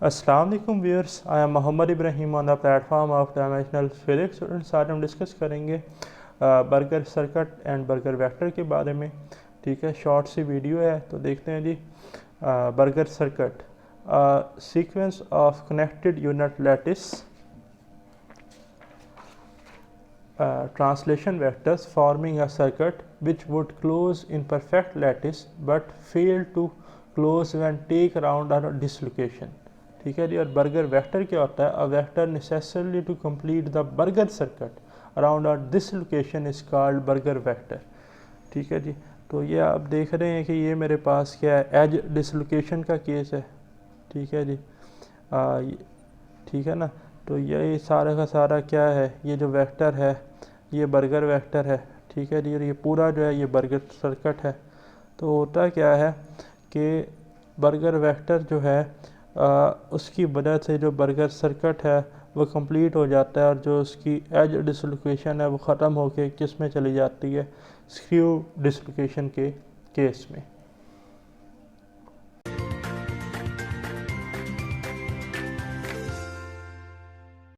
Assalamu alaikum viewers, I am Muhammad Ibrahim on the platform of Dimensional Physics Students। आज हम discuss करेंगे burger circuit and burger vector के बारे में। ठीक है, शॉर्ट सी वीडियो है तो देखते हैं जी। Burgers circuit, sequence of connected unit lattice translation vectors forming a circuit which would close in perfect lattice but fail to close when take around a dislocation। ठीक है जी। और बर्गर वेक्टर क्या होता है? A vector necessarily to complete the burger circuit around a dislocation is called burger vector. ठीक है जी। तो ये आप देख रहे हैं कि ये मेरे पास क्या है, एज डिसलोकेशन का केस है। ठीक है जी। ठीक है ना। तो ये सारा का सारा क्या है, ये जो वेक्टर है ये बर्गर वेक्टर है। ठीक है जी। और ये पूरा जो है ये बर्गर सर्किट है। तो होता क्या है कि बर्गर वेक्टर जो है उसकी वजह से जो बर्गर सर्किट है वो कंप्लीट हो जाता है, और जो उसकी एज डिसलोकेशन है वो ख़त्म होके किस में चली जाती है, स्क्रू डिसलोकेशन के केस में।